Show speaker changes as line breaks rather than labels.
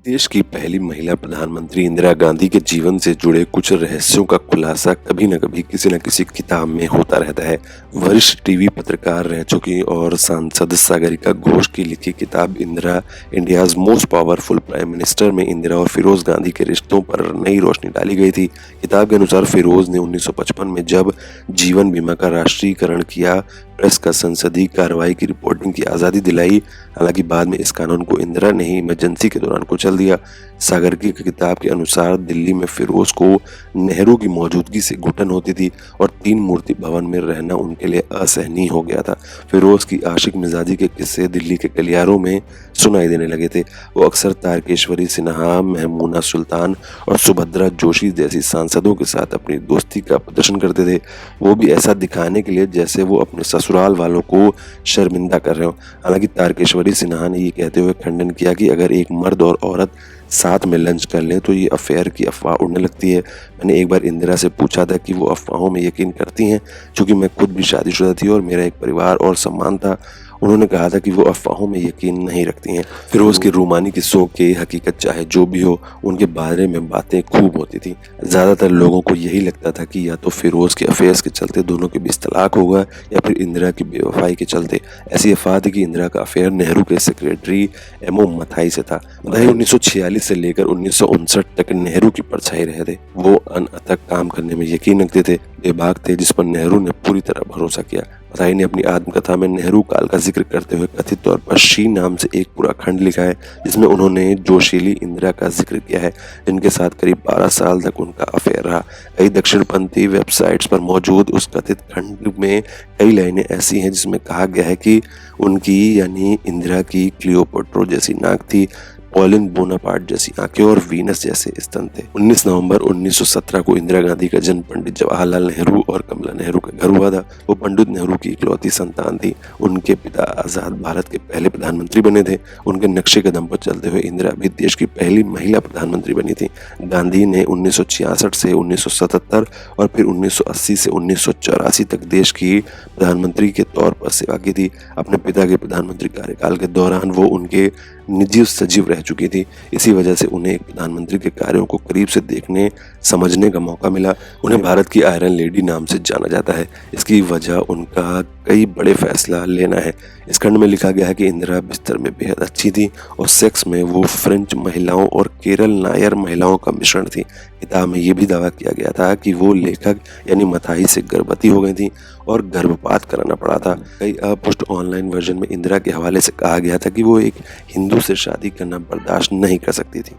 देश की पहली महिला प्रधानमंत्री इंदिरा गांधी के जीवन से जुड़े कुछ रहस्यों का खुलासा कभी न कभी किसी न किसी किताब में होता रहता है। वरिष्ठ टीवी पत्रकार रह चुकी और सांसद सागरिका घोष की लिखी किताब Indira India's most powerful prime minister में इंदिरा और फिरोज गांधी के रिश्तों पर नई रोशनी डाली गई थी। किताब के अनुसार फिरोज ने 1955 में जब जीवन बीमा का राष्ट्रीयकरण किया, प्रेस का संसदीय कार्रवाई की रिपोर्टिंग की आज़ादी दिलाई। हालांकि बाद में इस कानून को इंदिरा ने ही इमरजेंसी के दौरान कुचल दिया। सागरकी की किताब के अनुसार दिल्ली में फिरोज को नेहरू की मौजूदगी से घुटन होती थी और तीन मूर्ति भवन में रहना उनके लिए असहनीय हो गया था। फिरोज की आशिक मिजाजी के किस्से दिल्ली के गलियारों में सुनाई देने लगे थे। वो अक्सर तारकेश्वरी सिन्हा, महमूना सुल्तान और सुभद्रा जोशी जैसी सांसदों के साथ अपनी दोस्ती का प्रदर्शन करते थे, वो भी ऐसा दिखाने के लिए जैसे वो अपने ससुराल वालों को शर्मिंदा कर रहे हो। हालांकि तारकेश्वरी सिन्हा ने ये कहते हुए खंडन किया कि अगर एक मर्द और औरत साथ में लंच कर लें तो ये अफेयर की अफवाह उड़ने लगती है। मैंने एक बार इंदिरा से पूछा था कि वो अफवाहों में यकीन करती हैं, क्योंकि मैं खुद भी शादीशुदा थी और मेरा एक परिवार और सम्मान था। उन्होंने कहा था कि वो अफवाहों में यकीन नहीं रखती हैं। फिरोज के रूमानी किस्सों की हकीकत चाहे जो भी हो, उनके बारे में बातें खूब होती थी। ज्यादातर लोगों को यही लगता था कि या तो फिरोज के अफेयर्स के चलते दोनों के बीच तलाक होगा या फिर इंदिरा की बेवफाई के चलते। ऐसी अफवाह थी कि इंदिरा का अफेयर नेहरू के सेक्रेटरी एमओ मथाई से था। मथाई 1946 से लेकर 1959 तक नेहरू की परछाई रहे थे। वो अनअथक काम करने में यकीन रखते थे, बेबाक थे, जिस पर नेहरू ने पूरी तरह भरोसा किया। मथाई ने अपनी आत्मकथा में नेहरू काल का जिक्र करते हुए कथित तौर पर शी नाम से एक पूरा खंड लिखा है, जिसमें उन्होंने जोशीली इंदिरा का जिक्र किया है, जिनके साथ करीब 12 साल तक उनका अफेयर रहा। कई दक्षिणपंथी वेबसाइट्स पर मौजूद उस कथित खंड में कई लाइनें ऐसी हैं जिसमें कहा गया है कि उनकी यानी इंदिरा की क्लियोपेट्रा जैसी नाक थी, पॉलिन बोनापार्ट जैसी आंखें और वीनस जैसे स्तन थे। 19 नवंबर 1917 को इंदिरा गांधी का जन्म पंडित जवाहरलाल नेहरू और कमला नेहरू के घर हुआ था। वो पंडित नेहरू की इकलौती संतान थी। उनके पिता आजाद भारत के पहले प्रधानमंत्री बने थे। उनके नक्शे कदम पर चलते हुए इंदिरा भी देश की पहली महिला प्रधानमंत्री बनी थी। गांधी ने 1966 से 1977 और फिर 1980 से 1984 तक देश की प्रधानमंत्री के तौर पर सेवा की थी। अपने पिता के प्रधानमंत्री कार्यकाल के दौरान वो उनके निजी सचिव रह चुकी थी। इसी वजह से उन्हें एक प्रधानमंत्री के कार्यों को करीब से देखने समझने का मौका मिला। उन्हें भारत की आयरन लेडी नाम से जाना जाता है। इसकी वजह उनका कई बड़े फैसला लेना है। इस खंड में लिखा गया है कि इंदिरा बिस्तर में बेहद अच्छी थी और सेक्स में वो फ्रेंच महिलाओं और केरल नायर महिलाओं का मिश्रण थी। किताब में ये भी दावा किया गया था कि वो लेखक यानी मथाई से गर्भवती हो गई थी और गर्भपात कराना पड़ा था। कई अपुष्ट ऑनलाइन वर्जन में इंदिरा के हवाले से कहा गया था कि वो एक हिंदू से शादी करना बर्दाश्त नहीं कर सकती थी।